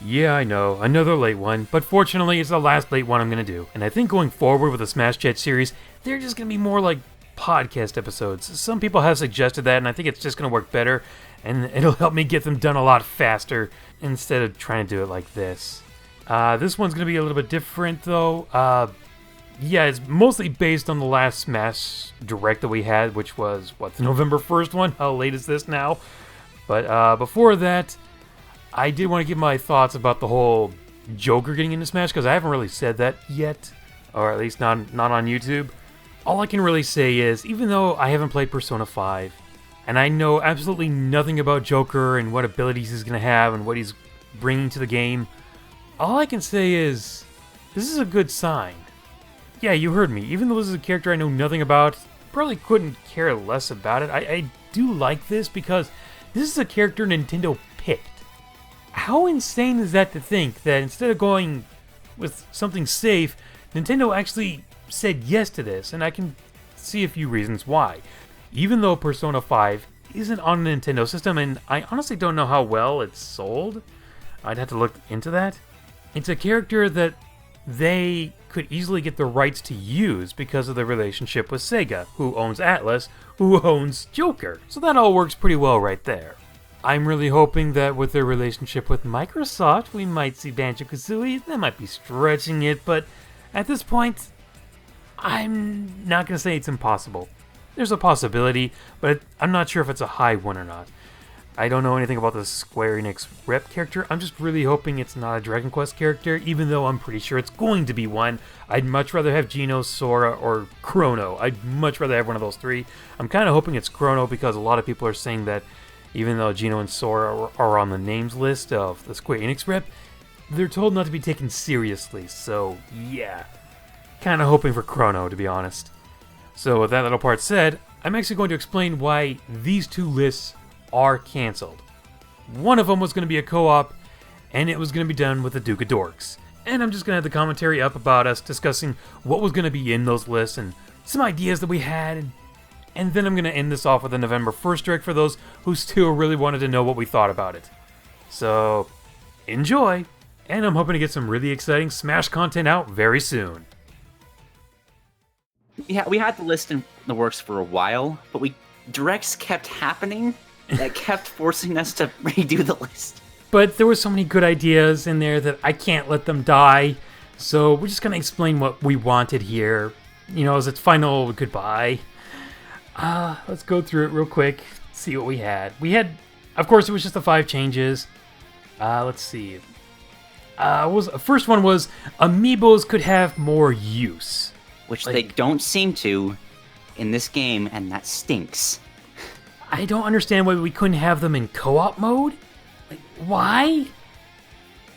Yeah, I know, another late one, but fortunately it's the last late one I'm going to do. And I think going forward with the Smash Chat series, they're just going to be more like podcast episodes. Some people have suggested that, and I think it's just going to work better, and it'll help me get them done a lot faster instead of trying to do it like this. This one's going to be a little bit different, though. Yeah, it's mostly based on the last Smash Direct that we had, which was, the November 1st one? How late is this now? But before that, I did want to give my thoughts about the whole Joker getting into Smash, because I haven't really said that yet, or at least not on YouTube. All I can really say is, even though I haven't played Persona 5, and I know absolutely nothing about Joker and what abilities he's going to have and what he's bringing to the game, all I can say is, this is a good sign. Yeah, you heard me. Even though this is a character I know nothing about, probably couldn't care less about it, I do like this because this is a character Nintendo picked. How insane is that to think that instead of going with something safe, Nintendo actually said yes to this, and I can see a few reasons why. Even though Persona 5 isn't on a Nintendo system, and I honestly don't know how well it's sold, I'd have to look into that. It's a character that they could easily get the rights to use because of their relationship with Sega, who owns Atlus, who owns Joker. So that all works pretty well right there. I'm really hoping that with their relationship with Microsoft, we might see Banjo-Kazooie. That might be stretching it, but at this point, I'm not going to say it's impossible. There's a possibility, but I'm not sure if it's a high one or not. I don't know anything about the Square Enix rep character. I'm just really hoping it's not a Dragon Quest character, even though I'm pretty sure it's going to be one. I'd much rather have Geno, Sora, or Chrono. I'd much rather have one of those three. I'm kind of hoping it's Chrono because a lot of people are saying that even though Geno and Sora are on the names list of the Square Enix rep, they're told not to be taken seriously, so yeah. Kind of hoping for Chrono, to be honest. So with that little part said, I'm actually going to explain why these two lists are cancelled. One of them was going to be a co-op, and it was going to be done with the Duke of Dorks. And I'm just going to have the commentary up about us discussing what was going to be in those lists and some ideas that we had, and then I'm going to end this off with a November 1st direct for those who still really wanted to know what we thought about it. So, enjoy! And I'm hoping to get some really exciting Smash content out very soon. Yeah, we had the list in the works for a while, but directs kept happening that kept forcing us to redo the list. But there were so many good ideas in there that I can't let them die, so we're just going to explain what we wanted here, as its final goodbye. Let's go through it real quick, see what we had. Of course, it was just the 5 changes. Let's see. First one was amiibos could have more use. Which they don't seem to in this game, and that stinks. I don't understand why we couldn't have them in co-op mode. Why?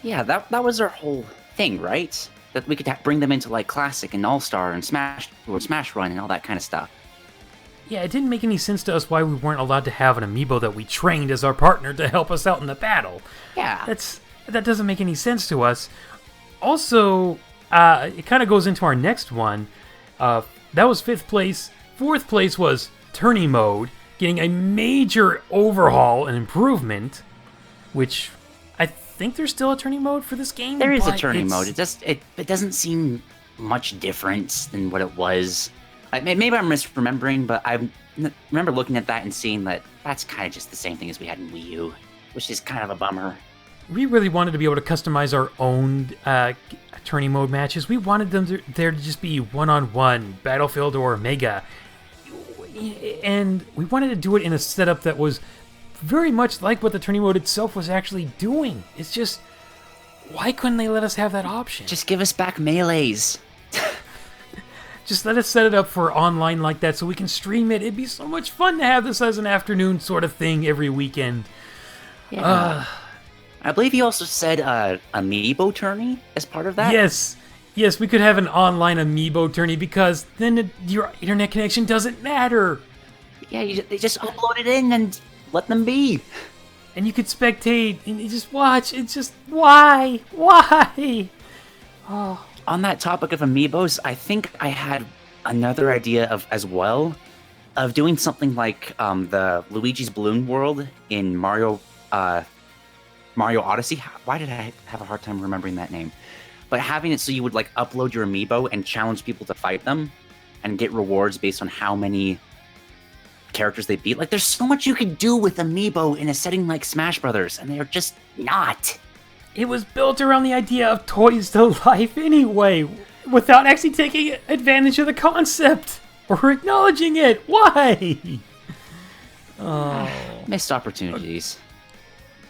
Yeah, that was our whole thing, right? That we could bring them into Classic and All-Star and Smash Run and all that kind of stuff. Yeah, it didn't make any sense to us why we weren't allowed to have an amiibo that we trained as our partner to help us out in the battle. Yeah. That doesn't make any sense to us. Also, it kind of goes into our next one. That was 5th place. 4th place was tourney mode, getting a major overhaul and improvement, which I think there's still a tourney mode for this game. There is a tourney mode. It doesn't seem much different than what it was. Maybe I'm misremembering, but I remember looking at that and seeing that that's kind of just the same thing as we had in Wii U, which is kind of a bummer. We really wanted to be able to customize our own tourney mode matches. We wanted there to just be one-on-one, Battlefield or Mega. And we wanted to do it in a setup that was very much like what the tourney mode itself was actually doing. It's just, why couldn't they let us have that option? Just give us back melees. Just let us set it up for online like that so we can stream it. It'd be so much fun to have this as an afternoon sort of thing every weekend. Yeah. I believe you also said amiibo tourney as part of that? Yes, we could have an online amiibo tourney because then your internet connection doesn't matter. Yeah, they just upload it in and let them be. And you could spectate and you just watch. It's just, why? Oh. On that topic of amiibos, I think I had another idea of doing something like the Luigi's Balloon World in Mario Mario Odyssey. Why did I have a hard time remembering that name? But having it so you would like upload your amiibo and challenge people to fight them and get rewards based on how many characters they beat. Like, there's so much you can do with amiibo in a setting like Smash Brothers, and they're just not. It was built around the idea of toys to life anyway, without actually taking advantage of the concept or acknowledging it. Why? Oh, missed opportunities.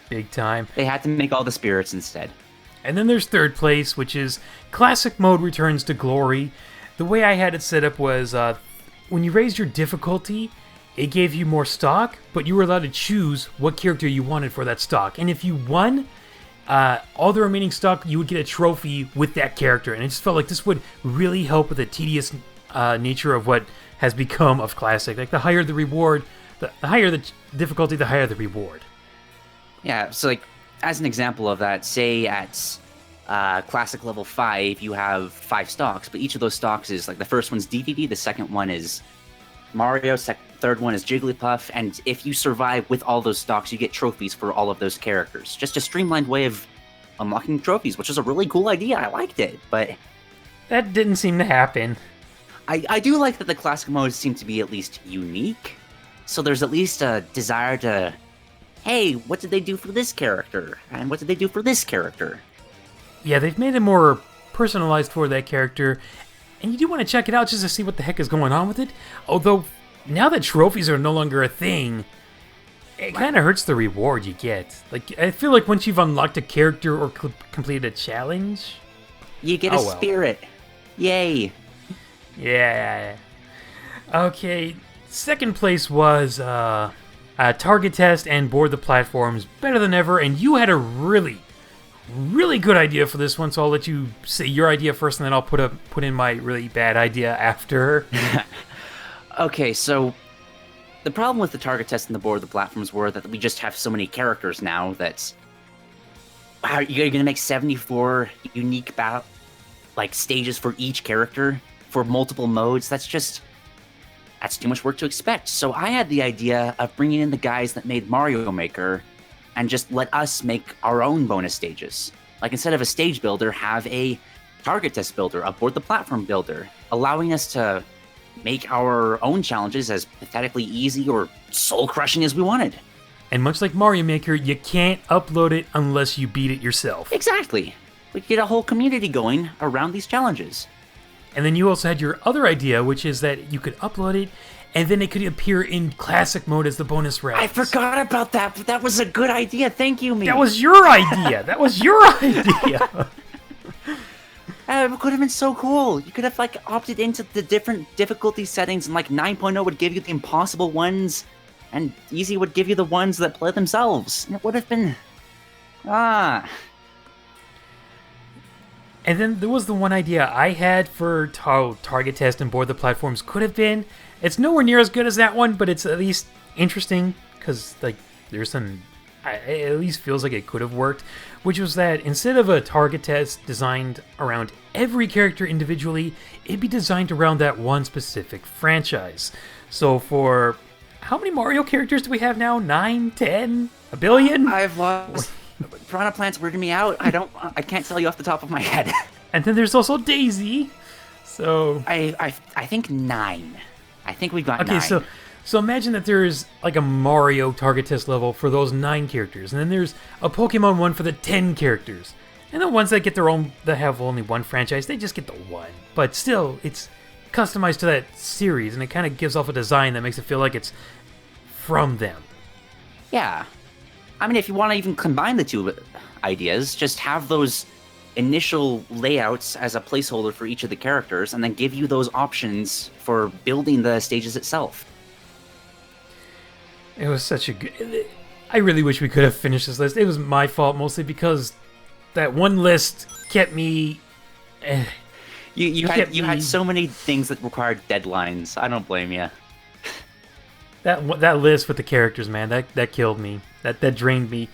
Big time. They had to make all the spirits instead. And then there's third place, which is Classic Mode returns to glory. The way I had it set up was when you raised your difficulty, it gave you more stock, but you were allowed to choose what character you wanted for that stock. And if you won all the remaining stock, you would get a trophy with that character. And it just felt like this would really help with the tedious nature of what has become of Classic. Like, the higher the reward, the higher the difficulty, the higher the reward. Yeah, so like, as an example of that, say at Classic level 5, you have 5 stocks, but each of those stocks is, like, the first one's DDD, the second one is Mario, third one is Jigglypuff, and if you survive with all those stocks, you get trophies for all of those characters. Just a streamlined way of unlocking trophies, which is a really cool idea. I liked it, but that didn't seem to happen. I do like that the Classic modes seem to be at least unique, so there's at least a desire to, hey, what did they do for this character? And what did they do for this character? Yeah, they've made it more personalized for that character, and you do want to check it out just to see what the heck is going on with it. Although, now that trophies are no longer a thing, it kind of hurts the reward you get. Like, I feel like once you've unlocked a character or completed a challenge, you get a spirit. Yay. Yeah. Okay, second place was Target Test and Board the Platforms, better than ever, and you had a really good idea for this one, so I'll let you say your idea first, and then I'll put in my really bad idea after. Okay, so the problem with the Target Test and the Board the Platforms were that we just have so many characters now that, wow, you're gonna make 74 unique stages for each character for multiple modes. That's too much work to expect. So I had the idea of bringing in the guys that made Mario Maker and just let us make our own bonus stages. Like, instead of a stage builder, have a Target Test builder, a Board the Platform builder, allowing us to make our own challenges as pathetically easy or soul-crushing as we wanted. And much like Mario Maker, you can't upload it unless you beat it yourself. Exactly. We could get a whole community going around these challenges. And then you also had your other idea, which is that you could upload it, and then it could appear in Classic Mode as the bonus rounds. I forgot about that, but that was a good idea. Thank you, me. That was your idea. That was your idea. It could have been so cool. You could have, like, opted into the different difficulty settings, and, like, 9.0 would give you the impossible ones, and easy would give you the ones that play themselves. And it would have been... And then there was the one idea I had for how Target Test and Board the Platforms could have been. It's nowhere near as good as that one, but it's at least interesting, because, like, there's some... It at least feels like it could have worked, which was that instead of a Target Test designed around every character individually, it'd be designed around that one specific franchise. So for... how many Mario characters do we have now? 9? 10? A billion? I've lost... Piranha Plant's weirded me out. I can't tell you off the top of my head. And then there's also Daisy. So... I think 9. I think we've got 9. Okay, so imagine that there's like a Mario Target Test level for those 9 characters, and then there's a Pokemon one for the 10 characters. And the ones that get their own, that have only one franchise, they just get the one. But still, it's customized to that series, and it kind of gives off a design that makes it feel like it's from them. Yeah. I mean, if you want to even combine the two ideas, just have those initial layouts as a placeholder for each of the characters, and then give you those options for building the stages itself. It was such a good... I really wish we could have finished this list. It was my fault, mostly because that one list kept me... You had so many things that required deadlines. I don't blame you. That list with the characters, man, that killed me. That drained me.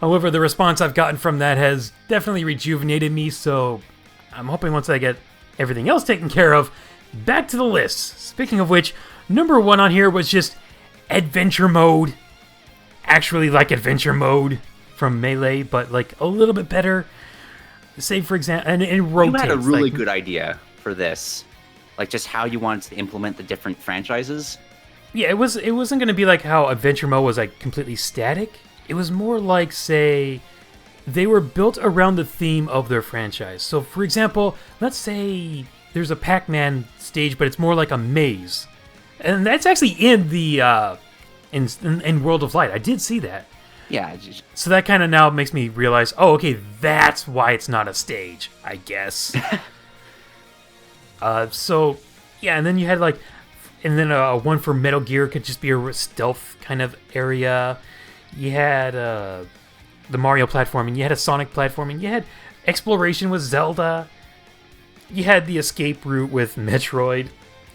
However, the response I've gotten from that has definitely rejuvenated me, so I'm hoping once I get everything else taken care of, back to the list. Speaking of which, number 1 on here was just Adventure Mode. Actually, like Adventure Mode from Melee, but like a little bit better. Say for example, and it rotates. You had a really like, good idea for this, like just how you wanted to implement the different franchises. Yeah, it wasn't going to be like how Adventure Mode was like completely static. It was more like, say, they were built around the theme of their franchise. So, for example, let's say there's a Pac-Man stage, but it's more like a maze, and that's actually in the in World of Light. I did see that. Yeah. So that kind of now makes me realize, oh, okay, that's why it's not a stage, I guess. So, yeah, and then you had like, and then one for Metal Gear could just be a stealth kind of area. You had the Mario platforming, you had a Sonic platforming, you had exploration with Zelda, you had the escape route with Metroid,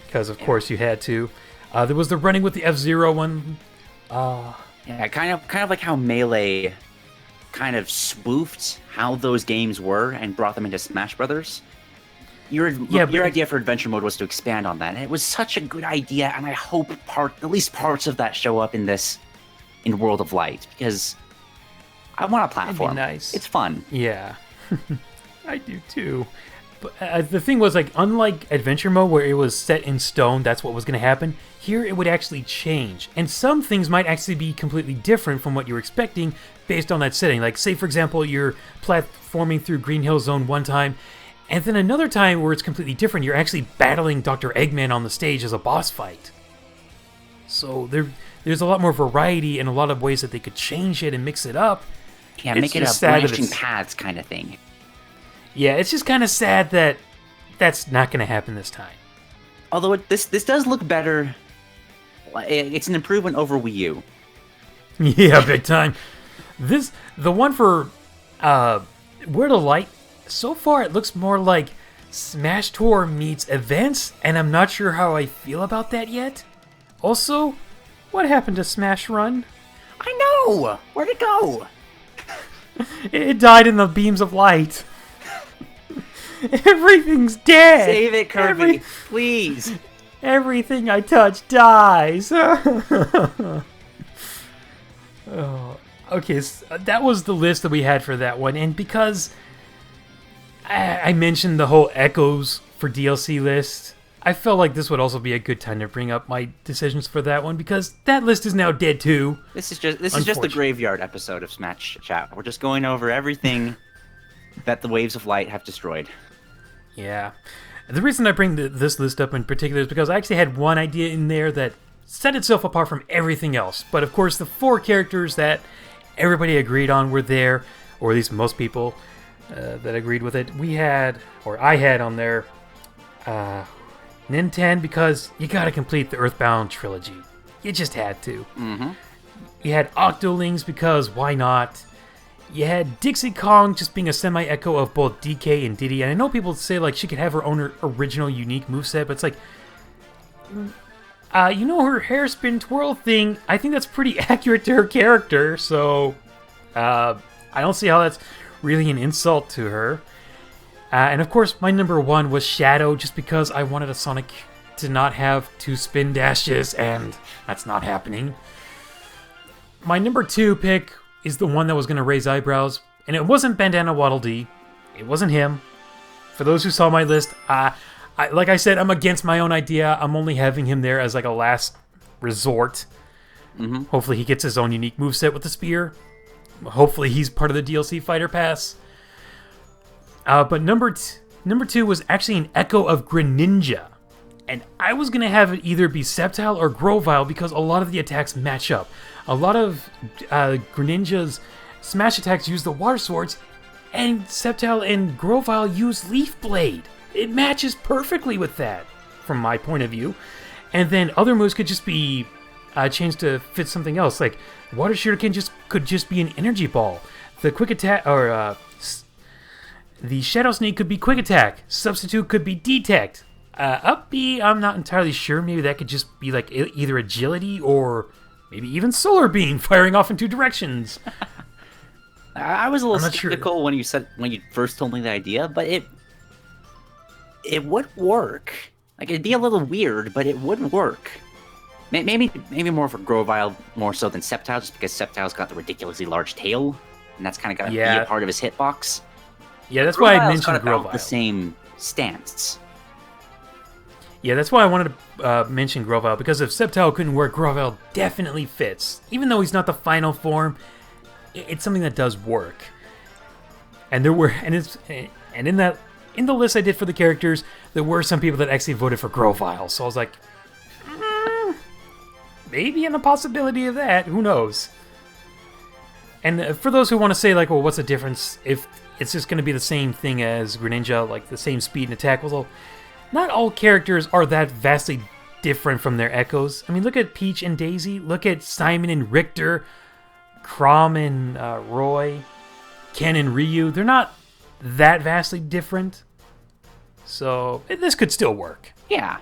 because of course you had to. There was the running with the F-Zero one. Yeah, kind of like how Melee kind of spoofed how those games were and brought them into Smash Brothers. Your idea for Adventure Mode was to expand on that, and it was such a good idea, and I hope at least parts of that show up in World of Light, because I want a platform. That'd be nice. It's fun. Yeah. I do too. But the thing was, like, unlike Adventure Mode, where it was set in stone, that's what was going to happen, here it would actually change. And some things might actually be completely different from what you were expecting based on that setting. Like, say, for example, you're platforming through Green Hill Zone one time, and then another time where it's completely different, you're actually battling Dr. Eggman on the stage as a boss fight. So there's a lot more variety and a lot of ways that they could change it and mix it up. Yeah, make it a branching paths kind of thing. Yeah, it's just kind of sad that that's not going to happen this time. Although this does look better. It's an improvement over Wii U. Yeah, big time. The one for World of Light, so far it looks more like Smash Tour meets Events, and I'm not sure how I feel about that yet. Also, what happened to Smash Run? I know! Where'd it go? It died in the beams of light. Everything's dead. Save it, Kirby, please. Everything I touch dies. Okay, so that was the list that we had for that one, and because I mentioned the whole Echoes for DLC list, I felt like this would also be a good time to bring up my decisions for that one, because that list is now dead too. This is just the graveyard episode of Smash Chat. We're just going over everything that the Waves of Light have destroyed. Yeah. The reason I bring this list up in particular is because I actually had one idea in there that set itself apart from everything else. But of course, the 4 characters that everybody agreed on were there, or at least most people that agreed with it. I had on there Nintendo, because you gotta complete the Earthbound trilogy. You just had to. Mm-hmm. You had Octolings, because why not? You had Dixie Kong just being a semi-echo of both DK and Diddy, and I know people say like she could have her own original unique moveset, but it's like, her hairspin twirl thing, I think that's pretty accurate to her character, so I don't see how that's really an insult to her. And of course, my number 1 was Shadow, just because I wanted a Sonic to not have 2 spin dashes, and that's not happening. My number 2 pick is the one that was going to raise eyebrows, and it wasn't Bandana Waddle Dee. It wasn't him. For those who saw my list, like I said, I'm against my own idea. I'm only having him there as like a last resort. Mm-hmm. Hopefully he gets his own unique moveset with the spear. Hopefully he's part of the DLC Fighter Pass. But number 2 was actually an echo of Greninja. And I was going to have it either be Sceptile or Grovyle, because a lot of the attacks match up. A lot of Greninja's smash attacks use the water swords, and Sceptile and Grovyle use Leaf Blade. It matches perfectly with that, from my point of view. And then other moves could just be changed to fit something else. Like Water Shuriken could just be an energy ball. The quick attack, or the Shadow Sneak could be quick attack. Substitute could be detect. Up B, I'm not entirely sure. Maybe that could just be like either agility or maybe even solar beam firing off in 2 directions. I was a little skeptical when you first told me the idea, but it would work. Like, it'd be a little weird, but it would work. Maybe more for Grovyle more so than Sceptile, just because Sceptile's got the ridiculously large tail. and that's kind of got to be Yeah. a part of his hitbox. Yeah, that's why I Grovile's mentioned got about Grovile. the same stance. Yeah, that's why I wanted to mention Grovile, because if Sceptile couldn't work, Grovile definitely fits. Even though he's not the final form, it's something that does work. And there were, and in the list I did for the characters, there were some people that actually voted for Grovile. So I was like, maybe in a possibility of that. Who knows? And for those who want to say, like, well, what's the difference if it's just going to be the same thing as Greninja, like the same speed and attack? Well, not all characters are that vastly different from their echoes. I mean, look at Peach and Daisy. Look at Simon and Richter. Chrom and Roy. Ken and Ryu. They're not that vastly different. So, this could still work. Yeah.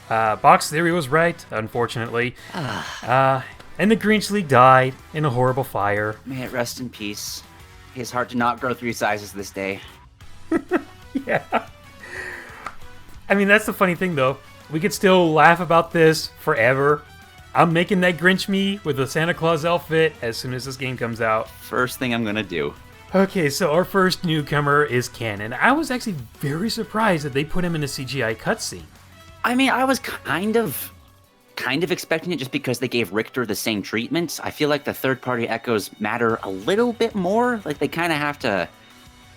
Box Theory was right, unfortunately. And the Grinch League died in a horrible fire. May it rest in peace. His heart did not grow 3 sizes this day. Yeah. I mean, that's the funny thing, though. We could still laugh about this forever. I'm making that Grinch me with a Santa Claus outfit as soon as this game comes out. First thing I'm gonna do. Okay, so our first newcomer is Ken, and I was actually very surprised that they put him in a CGI cutscene. I mean, I was kind of expecting it just because they gave Richter the same treatment. I feel like the third-party echoes matter a little bit more. Like, they kind of have to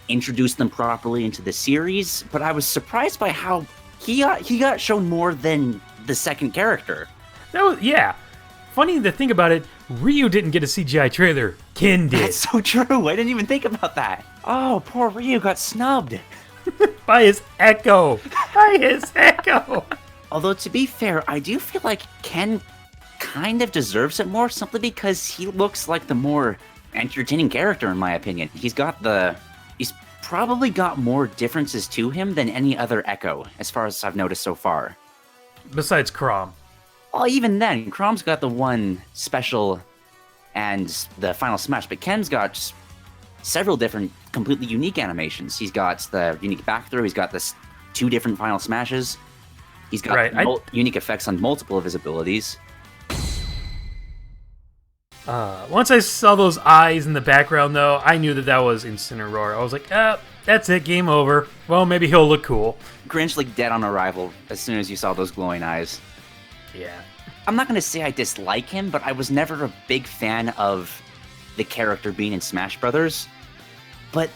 introduce them properly into the series. But I was surprised by how he got shown more than the second character. Yeah. Funny to think about it, Ryu didn't get a CGI trailer. Ken did. That's so true. I didn't even think about that. Oh, poor Ryu got snubbed. By his echo. By his echo. Although, to be fair, I do feel like Ken kind of deserves it more, simply because he looks like the more entertaining character, in my opinion. He's probably got more differences to him than any other Echo, as far as I've noticed so far. Besides Chrom. Well, even then, Chrom's got the one special and the final smash, but Ken's got several different, completely unique animations. He's got the unique back throw, he's got the 2 different final smashes. He's got unique effects on multiple of his abilities. Once I saw those eyes in the background, though, I knew that was Incineroar. I was like, that's it, game over. Well, maybe he'll look cool. Grinch like dead on arrival as soon as you saw those glowing eyes. Yeah. I'm not going to say I dislike him, but I was never a big fan of the character being in Smash Brothers. But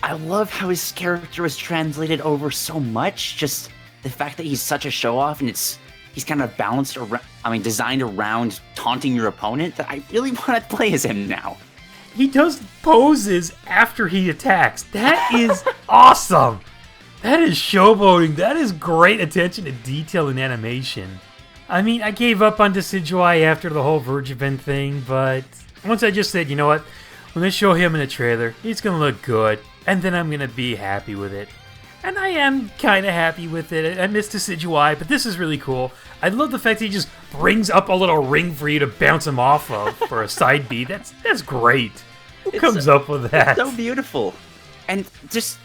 I love how his character is translated over so much. Just the fact that he's such a show-off, and he's kind of balanced around, designed around taunting your opponent, that I really want to play as him now. He does poses after he attacks. That is awesome. That is showboating. That is great attention to detail and animation. I mean, I gave up on Decidueye after the whole Verge event thing, but once I just said, you know what, when they show him in a trailer, he's going to look good, and then I'm going to be happy with it. And I am kind of happy with it. I missed Decidueye, but this is really cool. I love the fact that he just brings up a little ring for you to bounce him off of for a side B. That's great. Who comes up with that? It's so beautiful. And just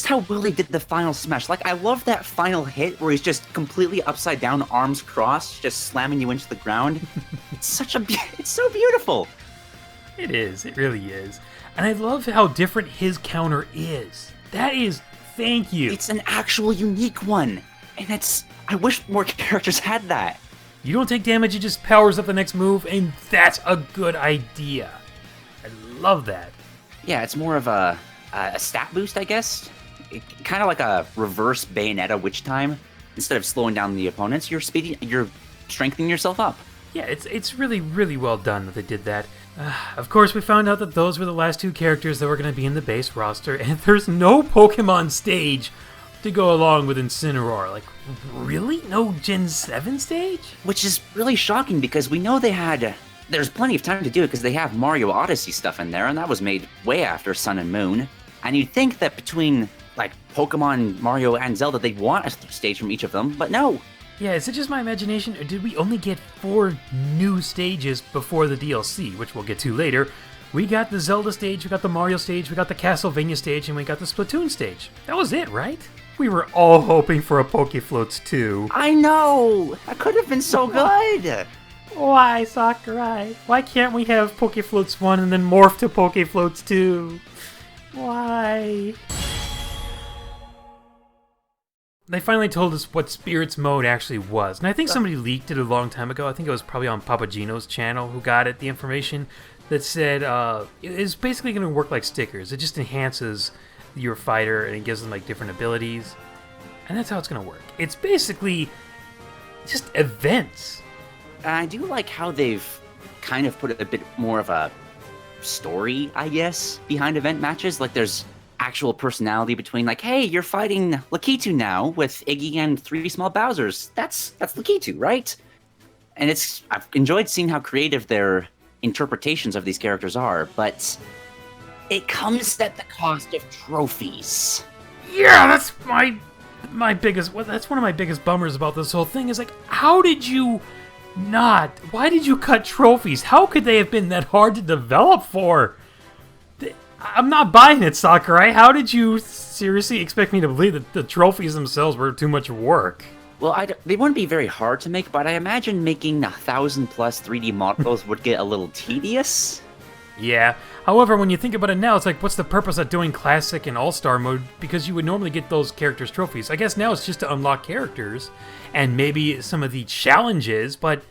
how Willie did the final smash. Like, I love that final hit where he's just completely upside down, arms crossed, just slamming you into the ground. It's so beautiful. It is. It really is. And I love how different his counter is. Thank you. It's an actual unique one. And I wish more characters had that. You don't take damage, it just powers up the next move, and that's a good idea. I love that. Yeah, it's more of a stat boost, I guess. Kind of like a reverse Bayonetta Witch Time. Instead of slowing down the opponents, you're strengthening yourself up. Yeah, it's really, really well done that they did that. Of course, we found out that those were the last 2 characters that were going to be in the base roster, and there's no Pokemon stage to go along with Incineroar. Like, really? No Gen 7 stage? Which is really shocking, because we know there's plenty of time to do it, because they have Mario Odyssey stuff in there, and that was made way after Sun and Moon. And you'd think that between, like, Pokemon, Mario, and Zelda, they'd want a stage from each of them, but no. Yeah, is it just my imagination, or did we only get 4 new stages before the DLC, which we'll get to later? We got the Zelda stage, we got the Mario stage, we got the Castlevania stage, and we got the Splatoon stage. That was it, right? We were all hoping for a Pokefloats 2. I know! That could have been so good! Why, Sakurai? Why can't we have Pokefloats 1 and then morph to Pokefloats 2? Why? They finally told us what Spirits Mode actually was, and I think somebody leaked it a long time ago. I think it was probably on Papagino's channel who got it, the information that said it's basically going to work like stickers. It just enhances your fighter and it gives them like different abilities, and that's how it's going to work. It's basically just events. I do like how they've kind of put a bit more of a story, I guess, behind event matches. Like there's actual personality between, like, hey, you're fighting Lakitu now with Iggy and 3 small Bowsers. That's Lakitu, right? And I've enjoyed seeing how creative their interpretations of these characters are, but it comes at the cost of trophies. Yeah, that's my biggest. Well, that's one of my biggest bummers about this whole thing. Is like, how did you not? Why did you cut trophies? How could they have been that hard to develop for? I'm not buying it, Sakurai. How did you seriously expect me to believe that the trophies themselves were too much work? Well, they wouldn't be very hard to make, but I imagine making 1,000+ 3D models would get a little tedious. Yeah. However, when you think about it now, it's like, what's the purpose of doing Classic and All-Star mode? Because you would normally get those characters' trophies. I guess now it's just to unlock characters and maybe some of the challenges, but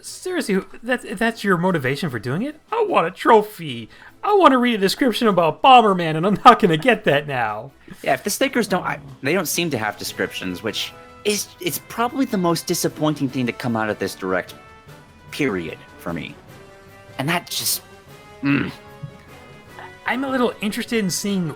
seriously, that's your motivation for doing it? I want a trophy. I want to read a description about Bomberman, and I'm not going to get that now. Yeah, if the stickers they don't seem to have descriptions, which it's probably the most disappointing thing to come out of this direct period for me. And that just... I'm a little interested in seeing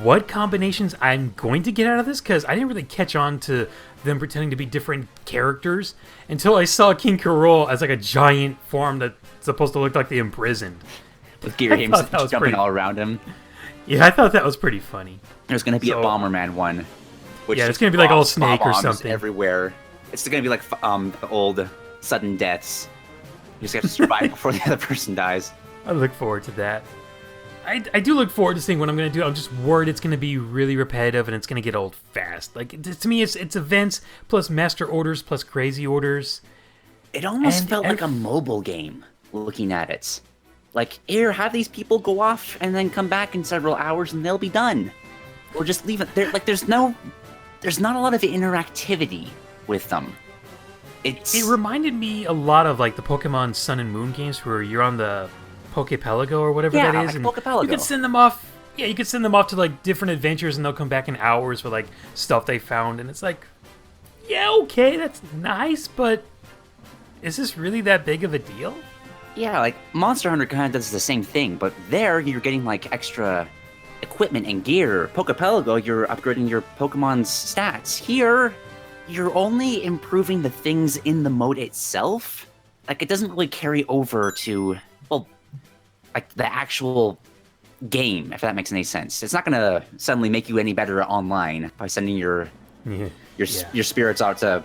what combinations I'm going to get out of this, because I didn't really catch on to them pretending to be different characters until I saw King Karol as like a giant form that's supposed to look like the imprisoned. With Gear Games jumping all around him. Yeah, I thought that was pretty funny. There's going to be a Bomberman one. Which yeah, it's going to be like all Snake or something. Everywhere. It's going to be like the old sudden deaths. You just have to survive before the other person dies. I look forward to that. I do look forward to seeing what I'm going to do. I'm just worried it's going to be really repetitive and it's going to get old fast. Like, to me, it's events plus master orders plus crazy orders. It almost felt like a mobile game, looking at it. Like, here, have these people go off and then come back in several hours and they'll be done. Or just leave it there. Like, there's not a lot of interactivity with them. It reminded me a lot of, like, the Pokemon Sun and Moon games where you're on the Pokepelago or whatever that is. Like and Pokepelago. You could send them off. Yeah, you could send them off to, like, different adventures and they'll come back in hours with, like, stuff they found. And it's like, yeah, okay, that's nice, but is this really that big of a deal? Yeah, like, Monster Hunter kind of does the same thing, but there you're getting, like, extra equipment and gear. Pokepelago, you're upgrading your Pokemon's stats. Here, you're only improving the things in the mode itself. Like, it doesn't really carry over to, well, like, the actual game, if that makes any sense. It's not going to suddenly make you any better online by sending your spirits out to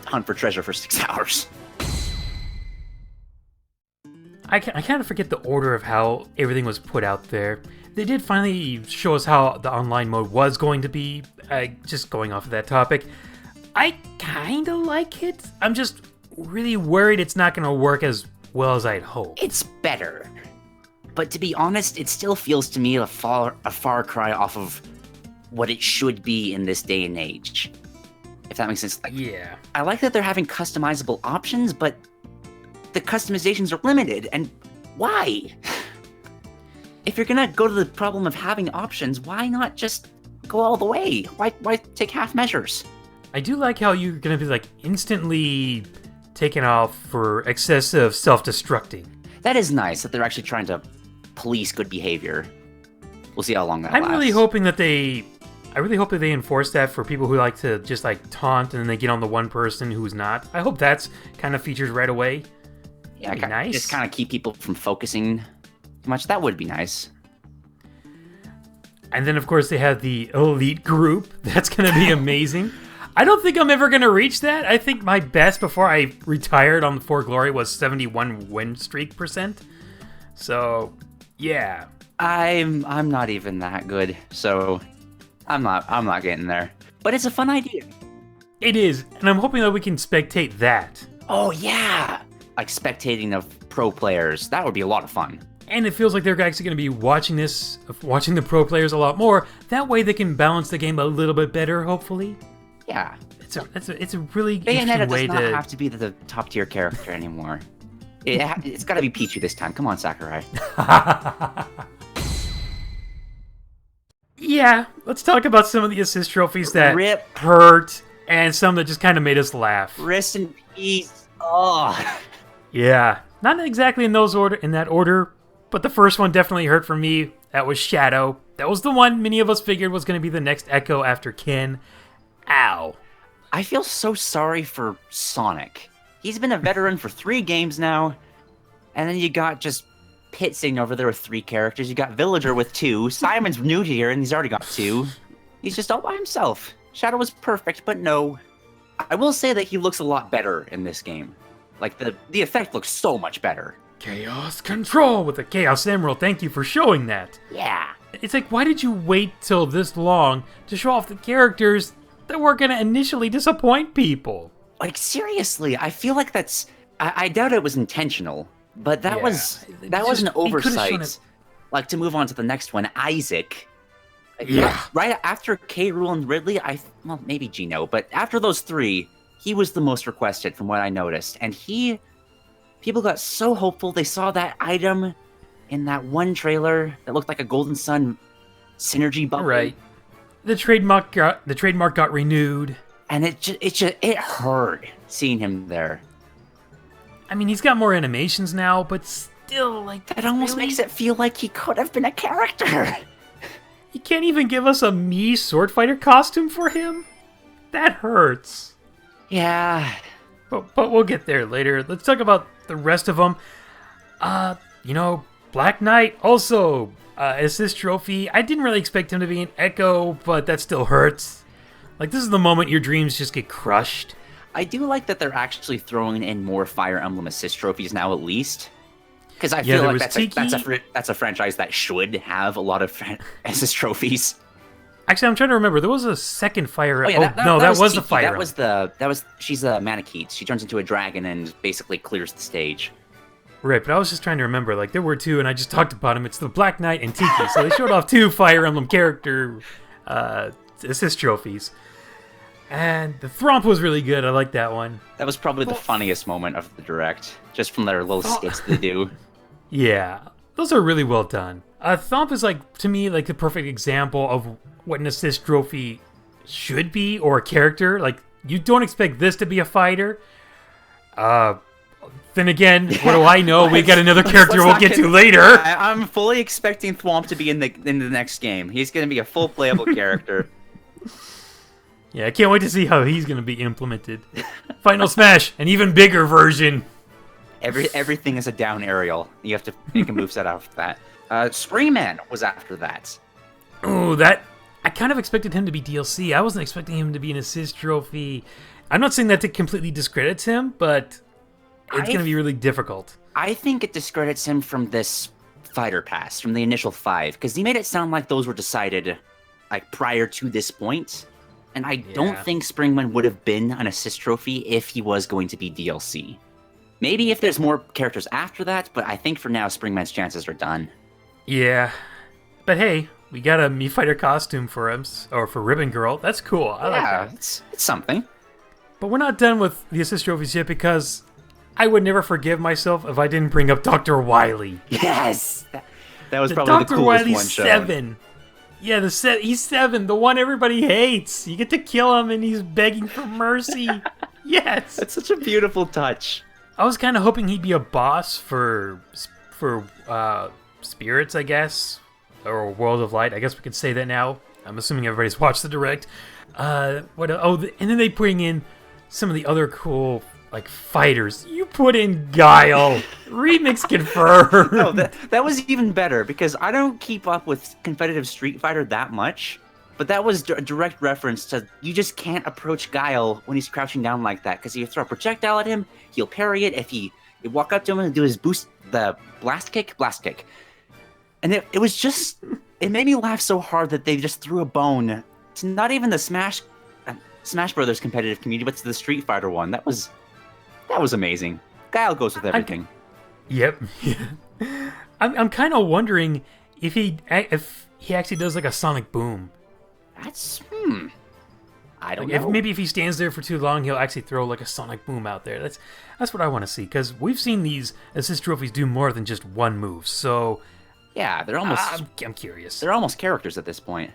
hunt for treasure for 6 hours. I kind of forget the order of how everything was put out there. They did finally show us how the online mode was going to be. Just going off of that topic, I kind of like it. I'm just really worried it's not going to work as well as I'd hope. It's better. But to be honest, it still feels to me a far cry off of what it should be in this day and age. If that makes sense. Like, yeah. I like that they're having customizable options, but the customizations are limited, and why? If you're gonna go to the problem of having options, why not just go all the way? Why take half measures? I do like how you're gonna be like instantly taken off for excessive self-destructing. That is nice that they're actually trying to police good behavior. We'll see how long that lasts. I really hope that they enforce that for people who like to just like taunt and then they get on the one person who's not. I hope that's kind of features right away. Yeah, nice. Just kind of keep people from focusing too much. That would be nice. And then, of course, they have the elite group. That's going to be amazing. I don't think I'm ever going to reach that. I think my best before I retired on the For Glory was 71 win streak %. So, yeah. I'm not even that good. So, I'm not getting there. But it's a fun idea. It is, and I'm hoping that we can spectate that. Oh, yeah. Like spectating of pro players. That would be a lot of fun. And it feels like they're actually going to be watching the pro players a lot more. That way they can balance the game a little bit better, hopefully. Yeah. It's a really Bayonetta interesting way does not to... have to be the top tier character anymore. It's got to be Pichu this time. Come on, Sakurai. Yeah, let's talk about some of the assist trophies that Rip. hurt, and some that just kind of made us laugh. Rest in peace. Oh. Yeah, not exactly in that order, but the first one definitely hurt for me. That was Shadow. That was the one many of us figured was going to be the next Echo after Ken. Ow. I feel so sorry for Sonic. He's been a veteran for 3 games now, and then you got just Pit sitting over there with 3 characters. You got Villager with 2. Simon's new here, and he's already got 2. He's just all by himself. Shadow was perfect, but no. I will say that he looks a lot better in this game. Like, the effect looks so much better. Chaos Control with a Chaos Emerald. Thank you for showing that. Yeah. It's like, why did you wait till this long to show off the characters that were going to initially disappoint people? Like, seriously, I feel like that's... I doubt it was intentional, but that was an oversight. Like, to move on to the next one, Isaac. Yeah. Right after K. Rool and Ridley, well, maybe Gino, but after those 3, he was the most requested from what I noticed. And people got so hopeful. They saw that item in that one trailer that looked like a Golden Sun synergy bubble. Right. The trademark got renewed. And it hurt seeing him there. I mean, he's got more animations now, but still, like... That almost really? makes it feel like he could have been a character. You can't even give us a Mii sword fighter costume for him? That hurts. Yeah. But we'll get there later. Let's talk about the rest of them. Black Knight, also assist trophy. I didn't really expect him to be an Echo, but that still hurts. Like, this is the moment your dreams just get crushed. I do like that they're actually throwing in more Fire Emblem assist trophies now, at least. Because I feel like that's a franchise that should have a lot of assist trophies. Actually, I'm trying to remember. There was a second Fire. That was Tiki. the Fire. She's a Manakete. She turns into a dragon and basically clears the stage. Right, but I was just trying to remember. Like, there were 2, and I just talked about them. It's the Black Knight and Tiki. So they showed off 2 Fire Emblem character assist trophies. And the Thromp was really good. I like that one. That was probably the funniest moment of the Direct, just from their little skits they do. Yeah, those are really well done. Thomp is, like, to me, like, the perfect example of what an assist trophy should be, or a character. Like, you don't expect this to be a fighter. Then again, what do I know? We got another character we'll get to later. I'm fully expecting Thwomp to be in the next game. He's going to be a full playable character. Yeah, I can't wait to see how he's going to be implemented. Final Smash, an even bigger version. Everything is a down aerial. You have to make a moveset after that. Springman was after that. Oh, that... I kind of expected him to be DLC. I wasn't expecting him to be an assist trophy. I'm not saying that to completely discredits him, but it's going to be really difficult. I think it discredits him from this fighter pass, from the initial 5, because he made it sound like those were decided like prior to this point. And I don't think Springman would have been an assist trophy if he was going to be DLC. Maybe if there's more characters after that, but I think for now, Springman's chances are done. Yeah. But hey, we got a Mii Fighter costume for him, or for Ribbon Girl. That's cool. I like that. It's something. But we're not done with the assist trophies yet, because I would never forgive myself if I didn't bring up Dr. Wily. Yes! That was probably the coolest one shown. 7. Yeah, he's 7, the one everybody hates. You get to kill him and he's begging for mercy. Yes! That's such a beautiful touch. I was kind of hoping he'd be a boss for Spirits, I guess. Or World of Light. I guess we can say that now. I'm assuming everybody's watched the Direct. And then they bring in some of the other cool, like, fighters. You put in Guile. Remix confirmed. No, that was even better, because I don't keep up with competitive Street Fighter that much, but that was a direct reference to you just can't approach Guile when he's crouching down like that, because if you throw a projectile at him, he'll parry it. If you walk up to him and do his boost, the blast kick. And it was just, it made me laugh so hard that they just threw a bone to not even the Smash Brothers competitive community, but to the Street Fighter one. That was amazing. Guile goes with everything. Yep. I'm kind of wondering if he actually does like a sonic boom. That's I don't Like know. maybe if he stands there for too long, he'll actually throw like a sonic boom out there. That's what I want to see, because we've seen these assist trophies do more than just one move. So Yeah, they're almost. I'm curious. They're almost characters at this point.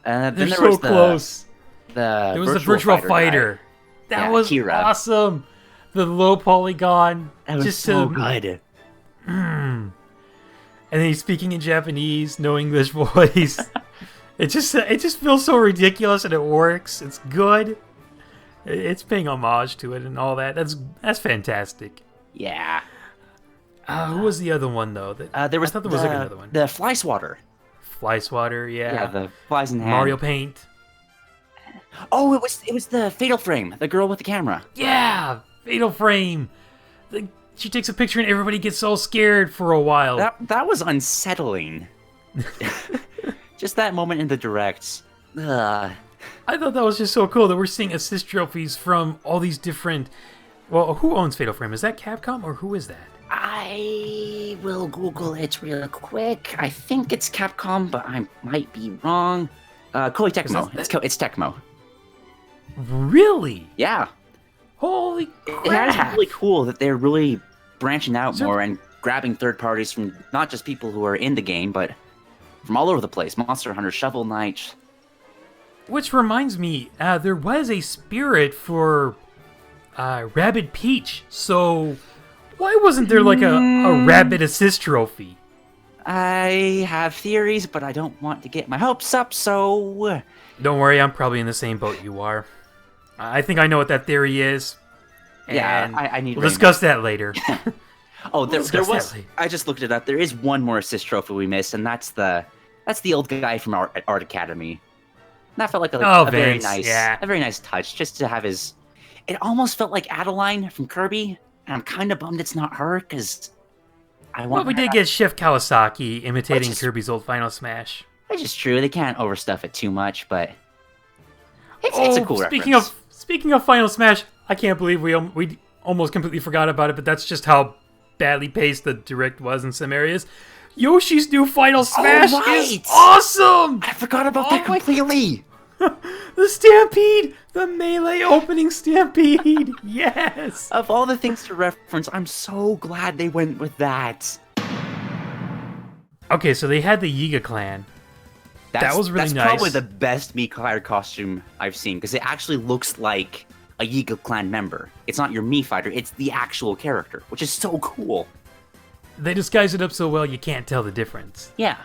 Then They're there so was close. There was the virtual fighter. guy. That Yeah, was Kira. awesome. The low polygon. That was just so to, good. And then he's speaking in Japanese, no English voice. It just feels so ridiculous, and it works. It's good. It's paying homage to it and all that. That's fantastic. Yeah. Who was the other one though? There I was thought there was like another one. The fly swatter. Fly swatter, yeah. Yeah, the flies in hand. Mario Paint. Oh, it was the Fatal Frame, the girl with the camera. Yeah, Fatal Frame. She takes a picture and everybody gets all scared for a while. That was unsettling. Just that moment in the directs. Ugh. I thought that was just so cool that we're seeing assist trophies from all these different... Well, who owns Fatal Frame? Is that Capcom or who is that? I will Google it real quick. I think it's Capcom, but I might be wrong. Koei Tecmo. It's Tecmo. Really? Yeah. Holy crap. That is really cool that they're really branching out more and grabbing third parties from not just people who are in the game, but from all over the place. Monster Hunter, Shovel Knight. Which reminds me, there was a spirit for Rabbid Peach, so why wasn't there like a Rabbid assist trophy? I have theories, but I don't want to get my hopes up, so... Don't worry, I'm probably in the same boat you are. I think I know what that theory is. Yeah, and I need... We'll discuss that later. Oh, there was... I just looked it up. There is one more assist trophy we missed, and that's the old guy from Art Academy. And that felt like a very nice touch, just to have his... It almost felt like Adeline from Kirby, and I'm kind of bummed it's not her, because I want... Well, we did get Chef Kawasaki imitating Kirby's old Final Smash. Which is true. They can't overstuff it too much, but it's a cool reference. Speaking of Final Smash, I can't believe we almost completely forgot about it, but that's just how badly paced the direct was in some areas. Yoshi's new Final Smash is awesome! I forgot about that completely. The Stampede! The Melee opening Stampede! Yes! Of all the things to reference, I'm so glad they went with that. Okay, so they had the Yiga clan. That was really nice. That's probably the best Mii costume I've seen, because it actually looks like a Yiga clan member. It's not your Mii fighter, it's the actual character, which is so cool. They disguise it up so well you can't tell the difference. Yeah.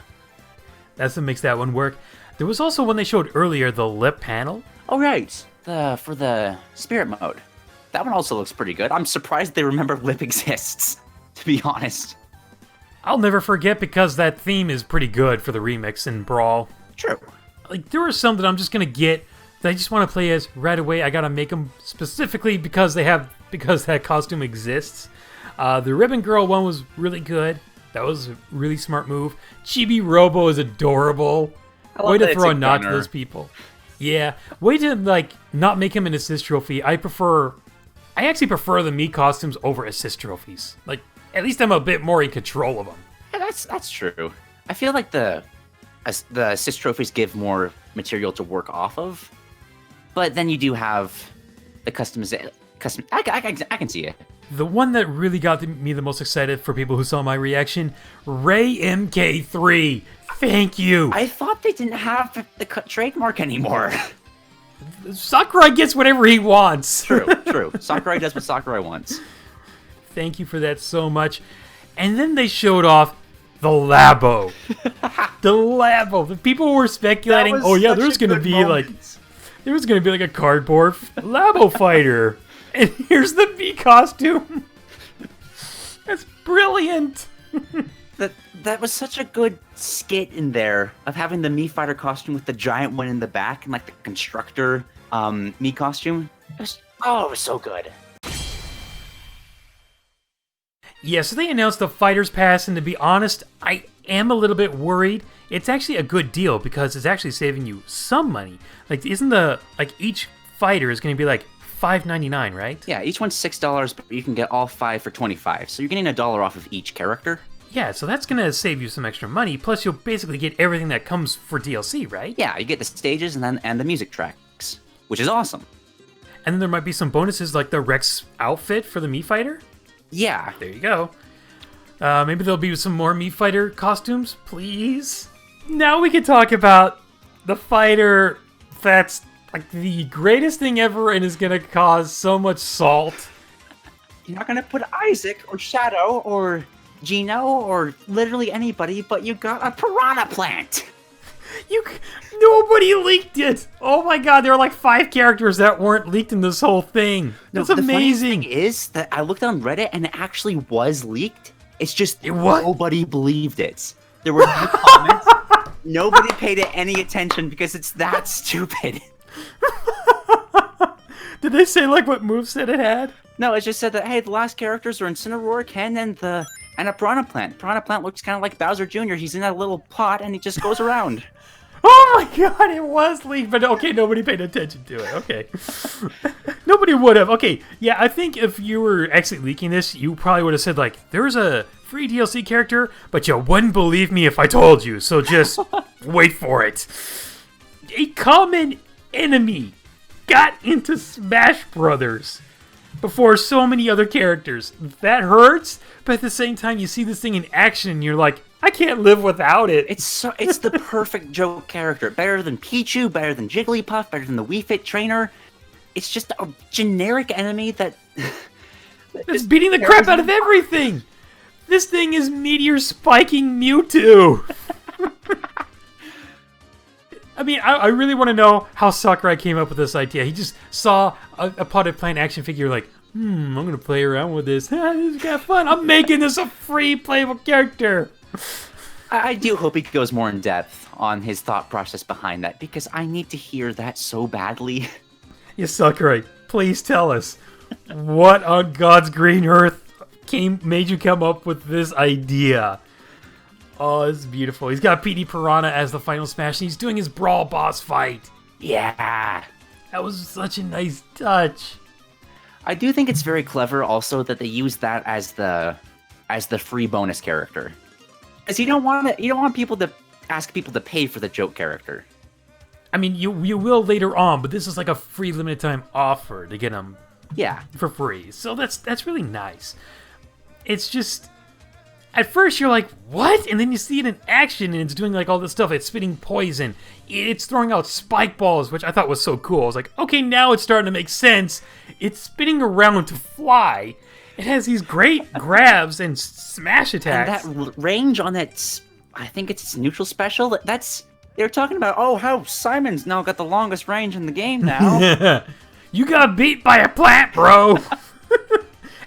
That's what makes that one work. There was also one they showed earlier, the lip panel. Oh, right. For the spirit mode. That one also looks pretty good. I'm surprised they remember lip exists, to be honest. I'll never forget, because that theme is pretty good for the remix in Brawl. True. Like, there are some that I'm just gonna get that I just want to play as right away. I gotta make them specifically because that costume exists. The Ribbon Girl one was really good. That was a really smart move. Chibi Robo is adorable. Way to throw a knot to those people. Yeah, way to not make him an assist trophy. I actually prefer the Mii costumes over assist trophies. Like, at least I'm a bit more in control of them. Yeah, that's true. I feel like the assist trophies give more material to work off of, but then you do have the custom. I can see it. The one that really got me the most excited for people who saw my reaction, Ray MK3. Thank you. I thought they didn't have the trademark anymore. Sakurai gets whatever he wants. True. Sakurai does what Sakurai wants. Thank you for that so much. And then they showed off the Labo. The Labo. The people were speculating, oh yeah, there's going to be like a cardboard Labo fighter. And here's the Mii costume. That's brilliant. That was such a good skit in there of having the Mii fighter costume with the giant one in the back and like the constructor Mii costume. It was so good. Yeah, so they announced the Fighter's Pass, and to be honest, I am a little bit worried. It's actually a good deal because it's actually saving you some money. Like, isn't each fighter is going to be like $5.99, right? Yeah, each one's $6, but you can get all 5 for $25. So you're getting $1 off of each character. Yeah, so that's going to save you some extra money. Plus, you'll basically get everything that comes for DLC, right? Yeah, you get the stages and the music tracks, which is awesome. And then there might be some bonuses like the Rex outfit for the Mii Fighter. Yeah. There you go. Maybe there'll be some more Mii Fighter costumes, please. Now we can talk about the fighter that's like the greatest thing ever and is going to cause so much salt. You're not going to put Isaac or Shadow or Gino or literally anybody, but you got a piranha plant. Nobody leaked it. Oh my god, there are like 5 characters that weren't leaked in this whole thing. That's amazing. The funny thing is that I looked on Reddit and it actually was leaked. It's just nobody believed it. There were no comments. Nobody paid it any attention because it's that stupid. Did they say like what moveset it had? No, it just said that, hey, the last characters are Incineroar, Ken, and a Piranha Plant. Piranha Plant looks kind of like Bowser Jr. He's in that little pot and he just goes around. Oh my god, it was leaked, but okay, nobody paid attention to it. Okay. Nobody would have. Okay, yeah, I think if you were actually leaking this, you probably would have said, like, there's a free DLC character, but you wouldn't believe me if I told you, so just wait for it. A common enemy got into Smash Brothers before so many other characters. That hurts, but at the same time, you see this thing in action, and you're like, I can't live without it. It's the perfect joke character. Better than Pichu, better than Jigglypuff, better than the Wii Fit trainer. It's just a generic enemy that... It's beating the crap out of everything! This thing is meteor spiking Mewtwo! I mean, I really want to know how Sakurai came up with this idea. He just saw a potted plant action figure like, I'm going to play around with this. This is kind of fun. I'm making this a free playable character. I do hope he goes more in depth on his thought process behind that, because I need to hear that so badly. Yes, Sakurai, please tell us. What on God's green earth made you come up with this idea? Oh, this is beautiful. He's got PD Piranha as the final smash, and he's doing his Brawl boss fight. Yeah. That was such a nice touch. I do think it's very clever also that they use that as the free bonus character. Because you don't want people to ask people to pay for the joke character. I mean, you will later on, but this is like a free limited time offer to get them for free. So that's really nice. It's just, at first you're like, what? And then you see it in action and it's doing like all this stuff. It's spitting poison. It's throwing out spike balls, which I thought was so cool. I was like, okay, now it's starting to make sense. It's spinning around to fly. It has these great grabs and smash attacks. And that range on that, I think it's its neutral special. They're talking about, how Simon's now got the longest range in the game now. You got beat by a plant, bro.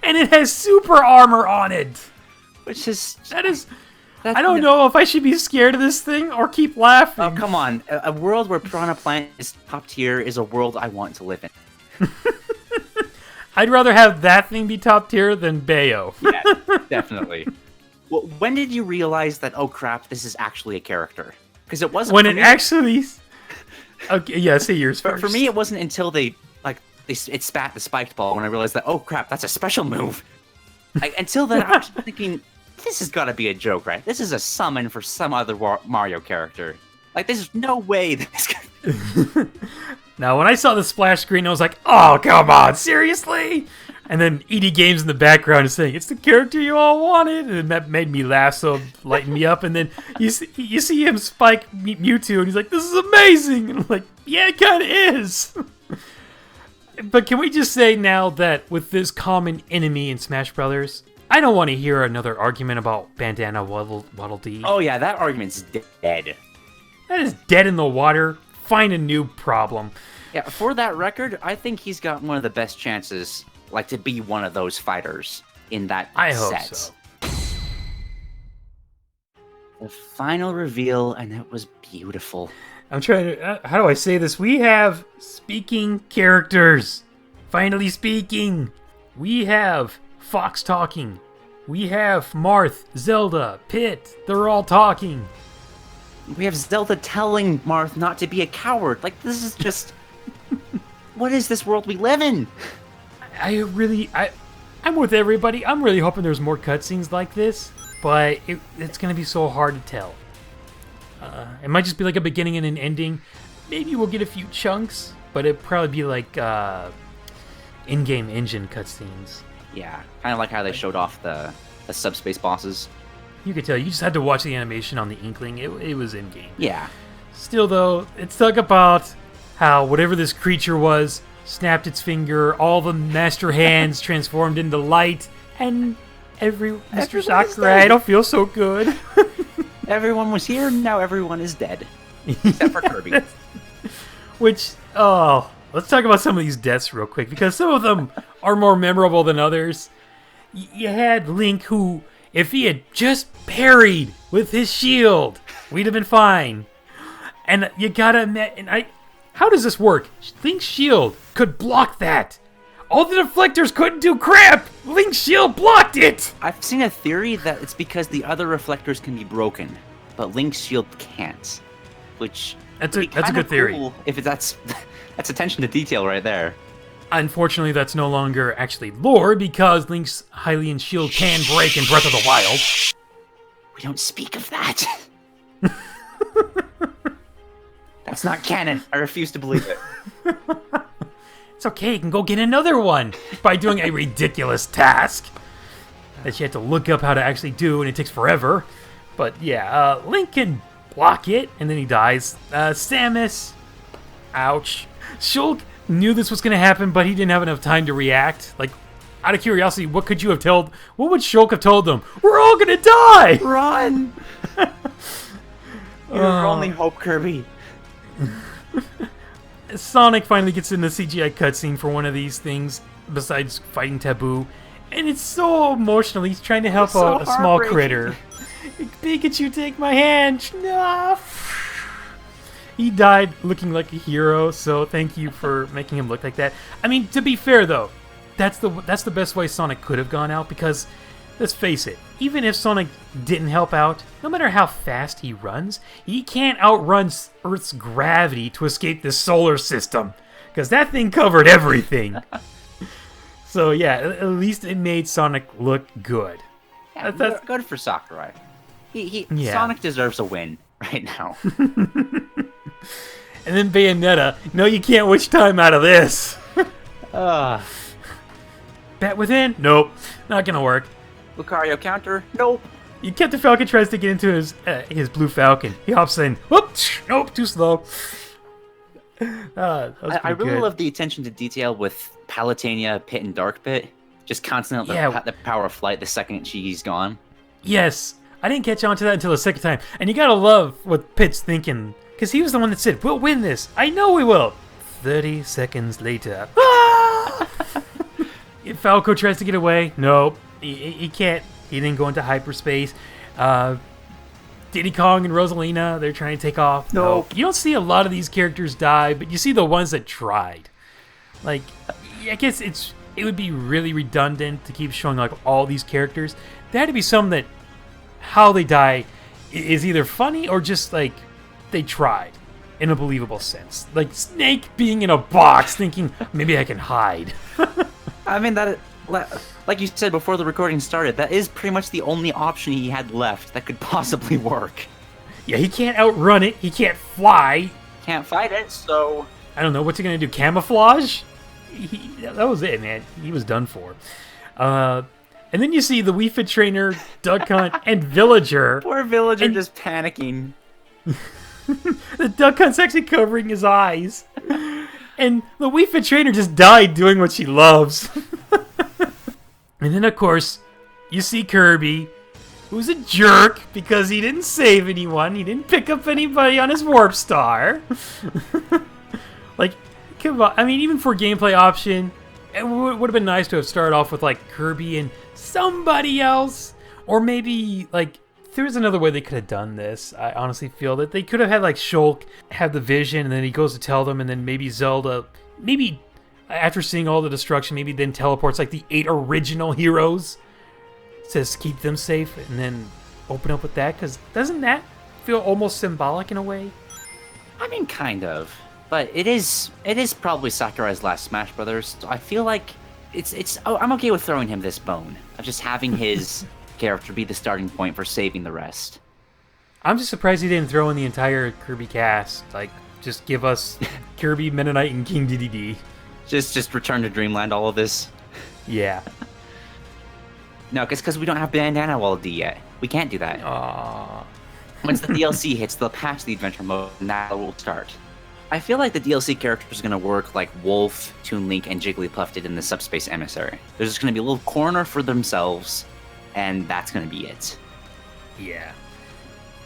And it has super armor on it. Which is... I don't know if I should be scared of this thing or keep laughing. Oh, come on. A world where Piranha Plant is top tier is a world I want to live in. I'd rather have that thing be top tier than Bayo. Yeah, definitely. Well, when did you realize that, oh crap, this is actually a character? Because it wasn't... When it actually... Okay, yeah, say yours first. For me, it wasn't until it spat the spiked ball when I realized that, oh crap, that's a special move. Until then, I was thinking, this has got to be a joke, right? This is a summon for some other Mario character. Like, there's no way this could... Now, when I saw the splash screen, I was like, oh, come on, seriously? And then ED Games in the background is saying, it's the character you all wanted. And that made me laugh, so lightened me up. And then you see him spike Mewtwo, and he's like, this is amazing. And I'm like, yeah, it kind of is. But can we just say now that with this common enemy in Smash Brothers, I don't want to hear another argument about Bandana Waddle Dee. Oh yeah, that argument's dead. That is dead in the water. Find a new problem. Yeah, for that record, I think he's got one of the best chances, to be one of those fighters in that set. I hope so. The final reveal, and it was beautiful. I'm trying to... how do I say this? We have speaking characters. Finally speaking. We have Fox talking. We have Marth, Zelda, Pit. They're all talking. We have Zelda telling Marth not to be a coward. Like, this is just... What is this world we live in? I'm with everybody. I'm really hoping there's more cutscenes like this, but it's going to be so hard to tell. It might just be like a beginning and an ending. Maybe we'll get a few chunks, but it'd probably be like in-game engine cutscenes. Yeah, kind of like how they showed off the subspace bosses. You could tell. You just had to watch the animation on the Inkling. It was in-game. Yeah. Still, though, it's talk about how whatever this creature was snapped its finger, all the master hands transformed into light, and Mr. Sakurai, I don't feel so good. Everyone was here, now everyone is dead. Except for Kirby. Which, let's talk about some of these deaths real quick, because some of them are more memorable than others. You had Link, who, if he had just parried with his shield, we'd have been fine. And you gotta admit, how does this work? Link's shield could block that. All the deflectors couldn't do crap! Link's shield blocked it! I've seen a theory that it's because the other reflectors can be broken, but Link's shield can't. Which that's a good theory. Cool if that's attention to detail right there. Unfortunately, that's no longer actually lore because Link's Hylian shield can break in Breath of the Wild. We don't speak of that. That's not canon. I refuse to believe it. It's okay, you can go get another one by doing a ridiculous task that you have to look up how to actually do, and it takes forever. But yeah, Link can block it, and then he dies. Samus, ouch. Shulk knew this was going to happen, but he didn't have enough time to react. Like, out of curiosity, what would Shulk have told them? We're all going to die! Run! Your only hope, Kirby. Sonic finally gets in the CGI cutscene for one of these things, besides fighting Taboo, and it's so emotional. He's trying to help out a small critter. Pikachu, take my hand! No. He died looking like a hero, so thank you for making him look like that. I mean, to be fair though, that's the best way Sonic could have gone out, because let's face it, even if Sonic didn't help out, no matter how fast he runs, he can't outrun Earth's gravity to escape the solar system, because that thing covered everything. So yeah, at least it made Sonic look good. Yeah, that's good for Sakurai. Yeah. Sonic deserves a win right now. And then Bayonetta, no, you can't wish time out of this. Bat within? Nope, not gonna work. Lucario counter? Nope. Captain Falcon tries to get into his blue Falcon. He hops in. Whoops! Nope, too slow. I really love the attention to detail with Palutena, Pit, and Dark Pit. Just constantly the power of flight the second she's gone. Yes. I didn't catch on to that until the second time. And you gotta love what Pit's thinking. Because he was the one that said, we'll win this. I know we will. 30 seconds later. Falco tries to get away. Nope. He can't. He didn't go into hyperspace. Diddy Kong and Rosalina, they're trying to take off. Nope. You don't see a lot of these characters die, but you see the ones that tried. Like, I guess it would be really redundant to keep showing like all these characters. There had to be some that how they die is either funny or just like they tried in a believable sense. Like Snake being in a box thinking, maybe I can hide. I mean, that, like you said before the recording started, that is pretty much the only option he had left that could possibly work. Yeah, he can't outrun it. He can't fly. Can't fight it, so... I don't know. What's he going to do? Camouflage? That was it, man. He was done for. And then you see the Wii Fit Trainer, Duck Hunt, and Villager. Poor Villager just panicking. The Duck Hunt's actually covering his eyes. And the Wii Fit Trainer just died doing what she loves. And then, of course, you see Kirby, who's a jerk because he didn't save anyone. He didn't pick up anybody on his Warp Star. Like, come on. I mean, even for gameplay option, it would have been nice to have started off with, like, Kirby and somebody else. Or maybe, like, there's another way they could have done this. I honestly feel that they could have had, like, Shulk have the vision, and then he goes to tell them, and then maybe Zelda, maybe after seeing all the destruction, maybe then teleports, like, the 8 original heroes. says keep them safe, and then open up with that? Because doesn't that feel almost symbolic in a way? I mean, kind of. But it is probably Sakurai's last Smash Brothers. So I feel like I'm okay with throwing him this bone of just having his character be the starting point for saving the rest. I'm just surprised he didn't throw in the entire Kirby cast. Like, just give us Kirby, Meta Knight, and King Dedede. Just return to Dreamland, all of this. Yeah. No, it's because we don't have Bandana Wall D yet. We can't do that. Aww. Once the DLC hits, they'll patch the adventure mode, and that will start. I feel like the DLC characters are going to work like Wolf, Toon Link, and Jigglypuff did in the Subspace Emissary. There's just going to be a little corner for themselves, and that's going to be it. Yeah.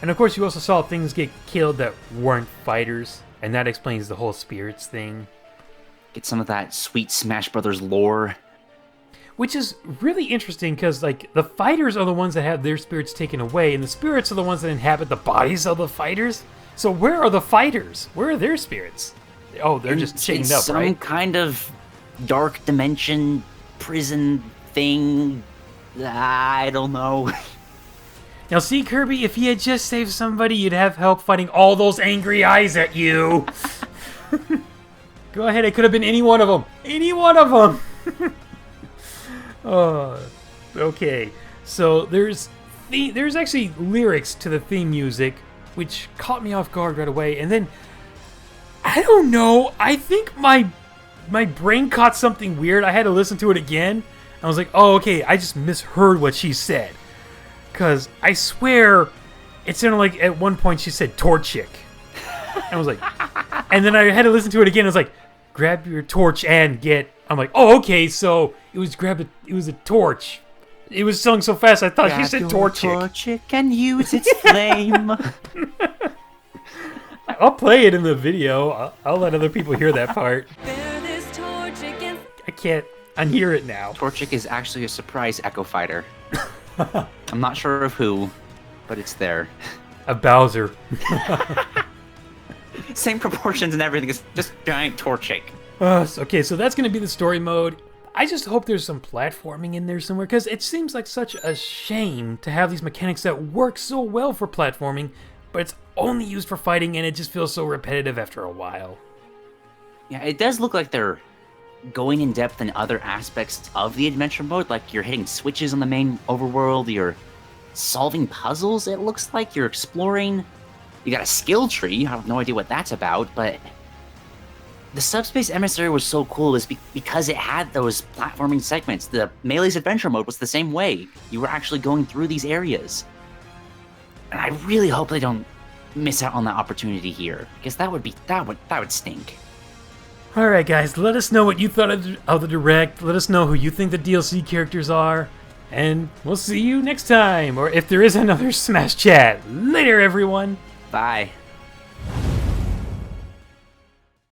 And of course, you also saw things get killed that weren't fighters, and that explains the whole spirits thing. Get some of that sweet Smash Brothers lore. Which is really interesting, because like the fighters are the ones that have their spirits taken away, and the spirits are the ones that inhabit the bodies of the fighters. So where are the fighters? Where are their spirits? Oh, they're just chained up, some right? Some kind of dark dimension prison thing. I don't know. Now see, Kirby, if you had just saved somebody, you'd have help fighting all those angry eyes at you. Go ahead, it could have been any one of them. Any one of them. Okay. So there's actually lyrics to the theme music, which caught me off guard right away. And then, I don't know, I think my brain caught something weird. I had to listen to it again. I was like, oh, okay, I just misheard what she said. Because I swear, it sounded like at one point she said Torchic. I was like, and then I had to listen to it again. I was like, grab your torch and get. I'm like, oh, okay, so it was a torch. It was sung so fast, I thought she said Torchic. Torchic and use its flame. I'll play it in the video. I'll let other people hear that part. I can't unhear it now. Torchic is actually a surprise Echo Fighter. I'm not sure of who, but it's there. A Bowser. Same proportions and everything. It's just giant Torchic. Okay, so that's going to be the story mode. I just hope there's some platforming in there somewhere, because it seems like such a shame to have these mechanics that work so well for platforming, but it's only used for fighting, and it just feels so repetitive after a while. Yeah, it does look like they're going in depth in other aspects of the adventure mode, like you're hitting switches on the main overworld, you're solving puzzles, it looks like you're exploring. You got a skill tree, I have no idea what that's about, but the Subspace Emissary was so cool is because it had those platforming segments. The Melee's adventure mode was the same way. You were actually going through these areas. And I really hope they don't miss out on that opportunity here, because that would stink. Alright guys, let us know what you thought of the Direct. Let us know who you think the DLC characters are. And we'll see you next time, or if there is another Smash Chat. Later, everyone! Bye.